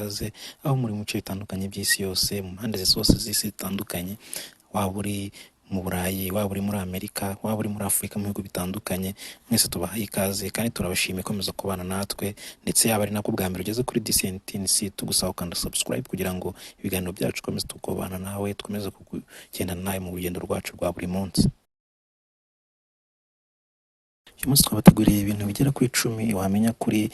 ikaze aho muri mu bice bitandukanye by'isi yose, mu mpande zose z'isi zitandukanye, waba uri mu Burayi, waba uri muri Amerika, waba uri muri Afurika, mu bihugu bitandukanye, mwese tubahaye ikaze kandi turabashimiye komeza kubana natwe, ndetse yaba ari nako bwa mbere ugeze kuri DCNTNC, tugusaba ukanda subscribe kugira ngo ibiganiro byacu komeze tukubana nawe, twemeze kugendana nawe mu rugendo rwacu rwa buri munsi. Uyu munsi twabateguriye ibintu bigera kuri 10 wamenya kuri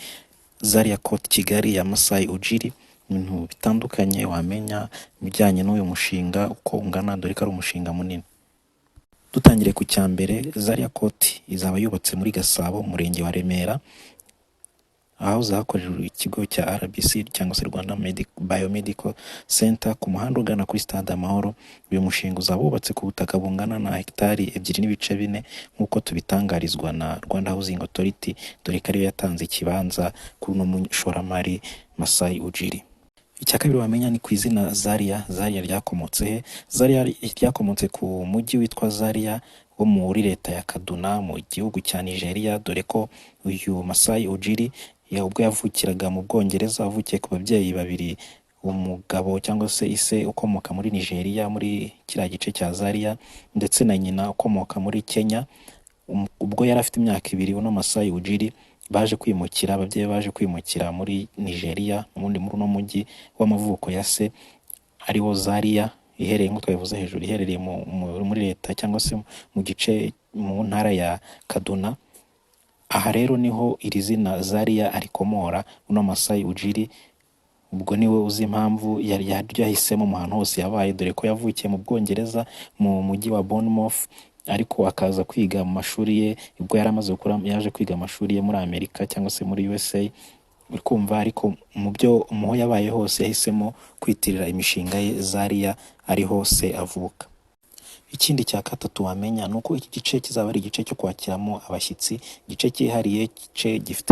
Zaria Court Kigali ya Masai Ujiri, ibintu bitandukanye wamenya bijyanye n'uyu mushinga uko ungana, dore ko ari umushinga munini. Dutangire ku cyambere, Zaria Court izaba yubatse muri Gasabo, murenge wa Remera, aho zakorera ikigo cya RBC cyangwa se Rwanda Biomedical Center ku muhanda ugana kuri Stade Amahoro. Uyu mushinga uzaba wubatse ku butaka bungana na hegitari 2.4 nk'uko tubitangarizwa na Rwanda Housing Authority, dore ko ariyo yatanze ikibanza kuri uno mushoramari Masai Ujiri. Icya kabiri wamenya ni ku izina Zaria. Zaria ryakomotse he? Zaria ryakomotse ku mujyi witwa Zaria wo muri leta ya Kaduna mu gihugu cya Nigeria, dore ko uyu Masai Ujiri ubwo yavukiraga mu Bwongereza, avukiye ku babyeyi babiri, umugabo cyangwa se ise ukomoka muri Nigeria muri kiriya gice cya Zaria, ndetse na nyina ukomoka muri Kenya. Ubwo yari afite imyaka 2, uno Masai Ujiri baje kwimukira, ababyeyi baje kwimukira muri Nigeria, muri uno mujyi w'amavuko ya se ariwo Zaria, iherereye nk'uko twabivuze hejuru, iherereye muri leta cyangwa se mu gice mu ntara ya Kaduna. Aha rero niho iri zina Zaria arikomora. Uno Masai Ujiri ubwo niwe uzi impamvu yahisemo mu hantu hose yabaye, dore ko yavukiye mu Bwongereza mu mujyi wa Bournemouth, ariko akaza kwiga mu mashuri ye. Ubwo yari amaze gukura yaje kwiga amashuri ye muri Amerika cyangwa se muri USA, urikumva. Ariko mu yabaye hose yahisemo kwitirira imishinga ye Zaria, ari hose avuka. Ikindi cya gatatu wamenya nuko iki gice kizaba ari igice cyo kwakiramo abashyitsi, igice cyihariye,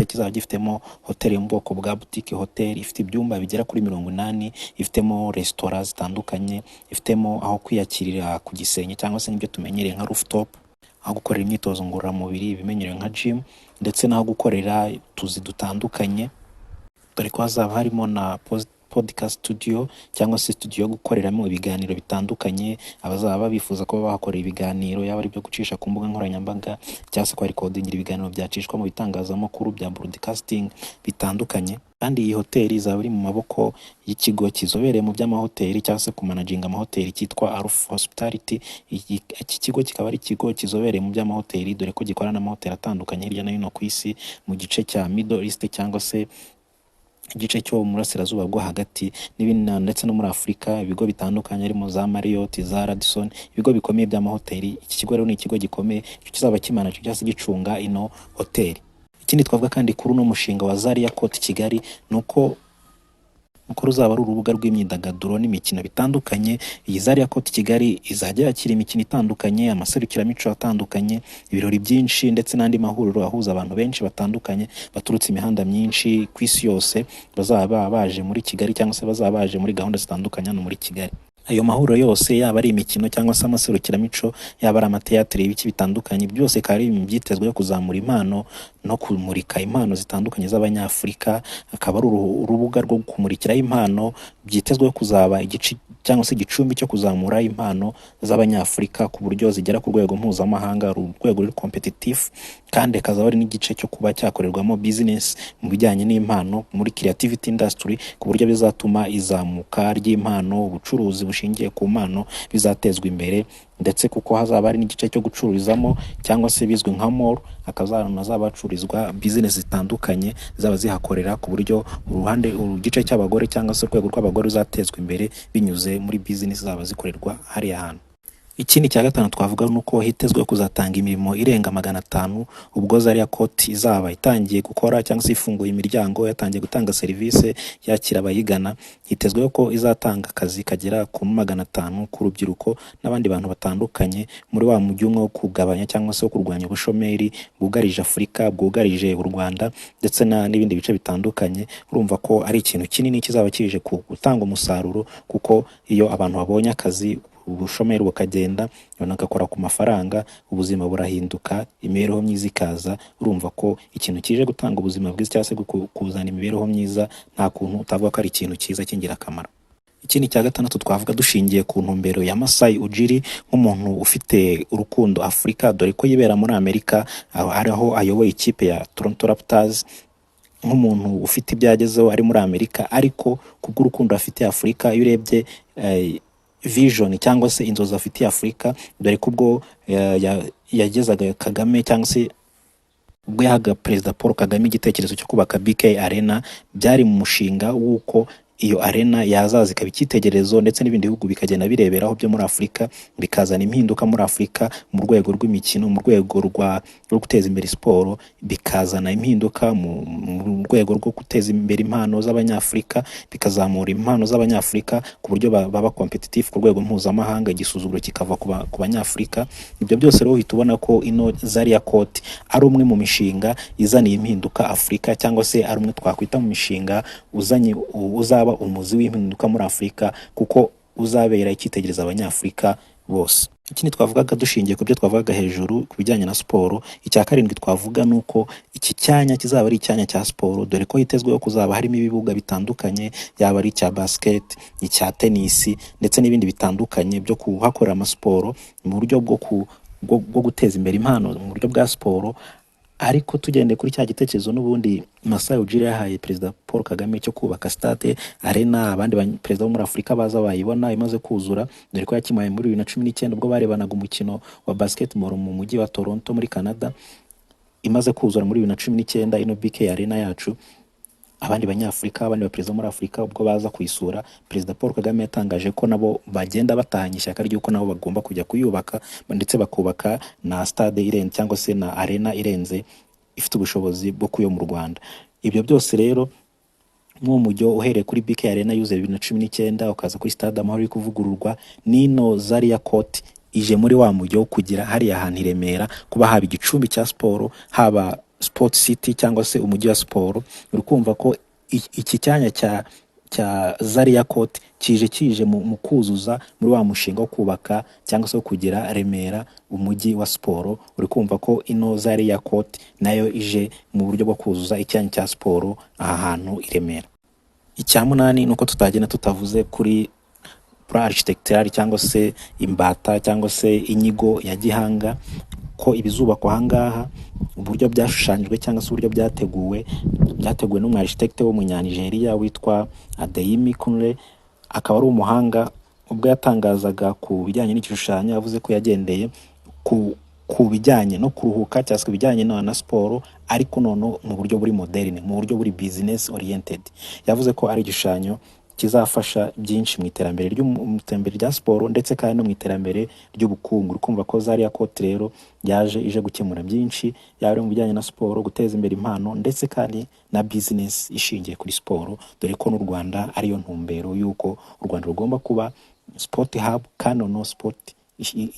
kizaba gifitemo hoteli mu bwoko bwa boutique hotel, ifite ibyumba bigera kuri 80, ifitemo restaurant zitandukanye, ifitemo aho kwiyakirira ku gisenge cyangwa se n'ibyo tumenyereye nka rooftop, aho gukorera imyitozo ngororamubiri ibimenyerewe nka gym, ndetse n'aho gukorera tuzi dutandukanye, dore ko hazaba harimo na podcast studio cyangwa se studio yo gukoreramo ibiganiro bitandukanye. Abazaba bifuza ko bakorera ibiganiro, yaba ari byo gucisha ku mbuga nkoranyambaga cyangwa se kwa recording ibiganiro byacishwa mu bitangazamakuru bya broadcasting bitandukanye. Kandi iyi hoteli izaba iri mu maboko y'ikigo kizobereye mu by'amahoteli cyangwa se kumanaginga amahoteli cyitwa Alpha Hospitality. Iki kigo kikaba ari ikigo kizobereye mu by'amahoteli, dore ko gikorana n'amahoteli atandukanye hirya no hino ku isi, mu gice cya Middle East cyangwa se igice cyo mu burasirazuba bwo hagati n'ibindi, ndetse no muri Afurika. Ibigo bitandukanye harimo za Marriott, za Radisson, ibigo bikomeye by'amahoteli. Iki kigo rero ni ikigo gikomeye kizaba kimanaje cyangwa se gicunga ino hoteli. Ikindi twavuga kandi kuri uno mushinga wa Zaria Court Kigali nuko ruzaba ari urubuga rw'imyidagaduro n'imikino bitandukanye. Iyi Zaria Court Kigali izajya yakira imikino itandukanye, amaserukiramuco atandukanye, ibirori byinshi, ndetse n'andi mahuriro ahuza abantu benshi batandukanye baturutse imihanda myinshi ku isi yose, bazaba baje muri Kigali cyangwa se bazaba baje muri gahunda zitandukanye hano muri Kigali. Ayo mahuriro yose, yaba ari imikino cyangwa se amaserukiramuco, yaba ari amateatri, ibiki bitandukanye, byose kandi byitezwe kuzamura impano no kumurika impano zitandukanye z'Abanyafurika. Akaba ari urubuga rwo kumurikira impano, byitezwe kuzaba igice cyangwa se igicumbi cyo kuzamura impano z'Abanyafurika ku buryo zigera ku rwego mpuzamahanga, urwego ruri competitive, kandi kazaba ari n'igice cyo kuba cyakorerwamo business mu bijyanye n'impano muri creativity industry, ku buryo bizatuma izamuka ry'impano, ubucuruzi bushingiye ku mpano bizatezwa imbere, ndetse kuko hazaba ari n'igice cyo gucururizamo cyangwa se bizwi nka mall, hazaba hacururizwa business zitandukanye zaba zihakorera, ku buryo igice cy'abagore cyangwa se urwego rw'abagore ruzatezwa imbere binyuze muri business zaba zikorerwa hariya hantu. Ikindi cya gatanu twavuga nuko hitezwe kuzatanga imirimo irenga 500 ubwo Zaria Court izaba itangiye gukora cyangwa se ifunguye imiryango, yatangiye gutanga service yakira abayigana. Hitezwe ko izatanga akazi kagera ku 500 ku rubyiruko n'abandi bantu batandukanye, muri wa mujyi umwe wo kugabanya cyangwa se kurwanya ubushomeri bwugarije Afurika, bwugarije u Rwanda, ndetse n'ibindi bice bitandukanye. Urumva ko ari ikintu kinini kizaba kije gutanga umusaruro, kuko iyo abantu babonye akazi ubushomeri bukagenda, abantu bagakora ku mafaranga, ubuzima burahinduka, imibereho myiza ikaza. Urumva ko ikintu kije gutanga ubuzima bwiza cyangwa se kuzana imibereho myiza, nta kuntu utavuga ko ari ikintu cyiza cy'ingirakamaro. Ikindi cya gatandatu twavuga dushingiye ku ntumbero ya Masai Ujiri nk'umuntu ufite urukundo Afurika, dore ko yibera muri Amerika, aho ayoboye ikipe ya Toronto Raptors, nk'umuntu ufite ibyo yagezeho ari muri Amerika, ariko kubw'urukundo afitiye Afurika. Iyo urebye vision cyangwa se inzozi afitiye Afurika, dore ko ubwo yagezaga Kagame cyangwa se ubwo yahaga Perezida Paul Kagame igitekerezo cyo kubaka BK Arena, byari mu mushinga w'uko iyo arena yazaza ikaba icyitegererezo, ndetse n'ibindi bihugu bikagenda bireberaho byo muri Afurika, bikazana impinduka muri Afurika mu rwego rw'imikino, mu rwego rwo guteza imbere siporo, bikazana impinduka mu rwego rwo guteza imbere impano z'Abanyafurika, bikazamura impano z'Abanyafurika ku buryo baba competitive ku rwego mpuzamahanga, igisuzuguro kikava ku Banyafurika. Ibyo byose rero uhita ubona ko ino Zaria Court ari umwe mu mishinga izaniye impinduka Afurika, cyangwa se ari umwe twakwita mu mishinga uzaba umuzi w'impinduka muri Afurika, kuko uzabera icyitegereza Abanyafurika bose. Ikindi twavugaga dushingiye ku byo twavugaga hejuru ku bijyanye na siporo, icya karindwi twavuga nuko iki cyanya kizaba ari icyanya cya siporo, dore ko hitezweho kuzaba harimo ibibuga bitandukanye, yaba ari icya basket, icya tennis, ndetse n'ibindi bitandukanye byo kuhakorera amasiporo mu buryo bwo guteza imbere impano mu buryo bwa siporo. Ariko tugendeye kuri cya gitekerezo n'ubundi Masai Ujiri yahaye Perezida Paul Kagame cyo kubaka Stade Arena, abandi perezida bo muri Afurika baza bayibona imaze kuzura, dore ko yakimaye muri 2019 ubwo barebanaga umukino wa basketball mu mujyi wa Toronto muri Canada, imaze kuzura muri 2019 ino BK Arena yacu. Abandi Banyafurika, abandi baperezida muri Afurika ubwo baza kuyisura, Perezida Paul Kagame yatangaje ko nabo bagenda batahanye ishyaka ry'uko nabo bagomba kujya kuyubaka, ndetse bakubaka na stade irenze cyangwa se na arena irenze ifite ubushobozi bwo kuyo mu Rwanda. Ibyo byose rero mu mujyo uhereye kuri BK Arena yuze 2019 ukaza kuri Stade Amahoro iri kuvugururwa, nino Zaria Court ije muri wa mujyo kugira hari ahantu i Remera kuba haba igicumbi cya siporo, haba Sport City cyangwa se umujyi wa siporo. Uri kumva ko iki cyanya cya Zaria Court kije mu kuzuza muri wa mushinga wo kubaka cyangwa se kugira Remera umujyi wa siporo. Uri kumva ko ino Zaria Court nayo ije mu buryo bwo kuzuza icyanya cya siporo aha hantu i Remera. Icya munani nuko tutagenda tutavuze kuri architectural cyangwa se imbata cyangwa se inyigo ya gihanga, ko ibizubakwa ahangaha uburyo byashushanyijwe cyangwa se uburyo byateguwe n'umwarchitecte w'umunyanigeriya witwa Adeyemi, akaba ari umuhanga. Ubwo yatangazaga ku bijyanye n'igishushanyo yavuze ko yagendeye ku bijyanye no kuruhuka cyangwa se bijyanye na siporo, ariko none mu buryo buri moderne, mu buryo buri business oriented. Yavuze ko ari igishushanyo kizafasha byinshi mu iterambere rya siporo, ndetse kandi no mu iterambere ry'ubukungu. Ukumva ko Zaria Court rero ije gukemura byinshi, yaba mu bijyanye na siporo, guteza imbere impano, ndetse kandi na business ishingiye kuri siporo, dore ko n'u Rwanda ariyo ntumbero y'uko u Rwanda rugomba kuba sport hub, kandi no sport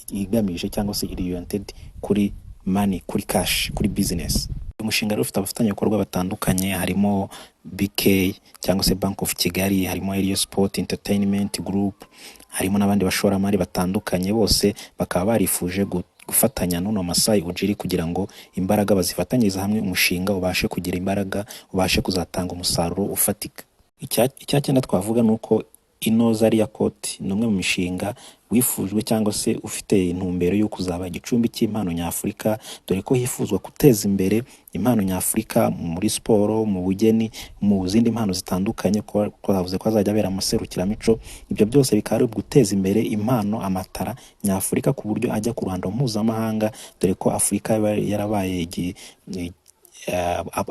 igamije cyangwa se oriented kuri money, kuri cash, kuri business. Umushinga rero ufite abafatanyabikorwa batandukanye, harimo BK cyangwa se Bank of Kigali, harimo Area Sport Entertainment Group, harimo n'abandi bashoramari batandukanye. Bose bakaba barifuje gufatanya n'uno Masai Ujiri kugira ngo imbaraga bazifatanyiriza hamwe, umushinga ubashe kugira imbaraga, ubashe kuzatanga umusaruro ufatika. Icya cyenda twavuga nuko ino Zaria Court ni umwe mu mishinga wifujwe cyangwa se ufite intumbero yo kuzaba igicumbi cy'impano nyafurika, dore ko hifuzwa guteza imbere impano nyafurika muri siporo, mu bugeni, mu zindi mpano zitandukanye, ko bavuze ko hazajya habera amaserukiramico. Ibyo byose bikaba ari guteza imbere impano, amatara nyafurika ku buryo ajya ku ruhando mpuzamahanga, dore ko Afurika yarabaye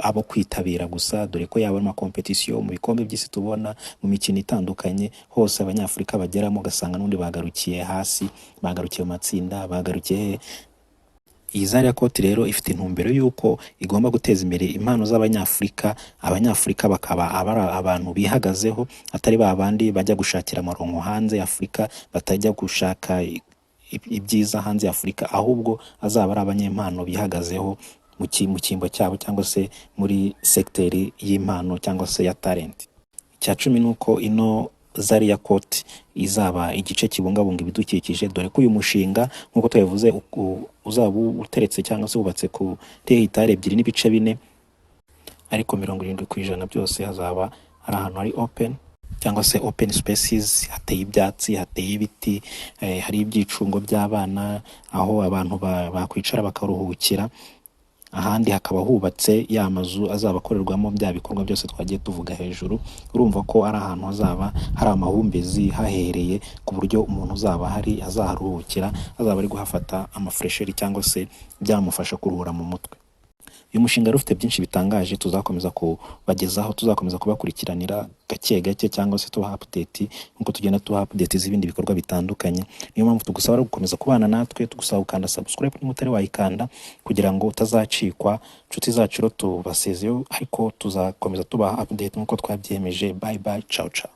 abo kwitabira gusa, dore ko yaba ama competition mu bikombe by'isi tubona mu mikino itandukanye, hose Abanyafurika bageramo ugasanga n'undi bagarukiye hasi, bagarukiye mu matsinda, bagarukiye. Iyi Zaria Court rero ifite intumbero y'uko igomba guteza imbere impano z'Abanyafurika, Abanyafurika bakaba abantu bihagazeho, atari babandi bajya gushakira amaronko hanze Afurika, batajya gushaka ibyiza hanze Afurika, ahubwo azaba ari abanyempano bihagazeho mu cyimbo cyabo, cyangwa se muri secteur y'impano cyangwa se ya talent. Icya 10 nuko ino Zaria Court izaba igice kibungabunga ibidukikije, dore ko uyu mushinga nk'uko twabivuze uzaba uteretse cyangwa se wubatse ku hegitari 2.4, ariko 70% byose hazaba ari ahantu hari open cyangwa se open spaces, hateye ibyatsi, hateye ibiti, hari ibyicungo by'abana, aho abantu bakwicara bakaruhukira. Ahandi hakaba hubatse ya mazu azaba akorerwamo bya bikorwa byose twagiye tuvuga hejuru. Urumva ko ari ahantu hazaba hari amahumbezi hahereye, ku buryo umuntu uzaba hari azaharuhukira, azaba ari guhafata amafresheri cyangwa se byamufasha kuruhura mu mutwe. Uyu mushinga rufite byinshi bitangaje tuzakomeza kubagezaho, tuzakomeza kubakurikiranira gake gake cyangwa se tubaha update nkuko tugenda tubaha update z'ibindi bikorwa bitandukanye. Niyo mpamvu tugusaba gukomeza kubana natwe, tugusaba gukanda subscribe niba utari wayikanda kugira ngo utazacikwa. Inshuti zacu rero tubasezeyo, ariko tuzakomeza tubaha update nkuko twabyemeje. Bye bye, ciao ciao.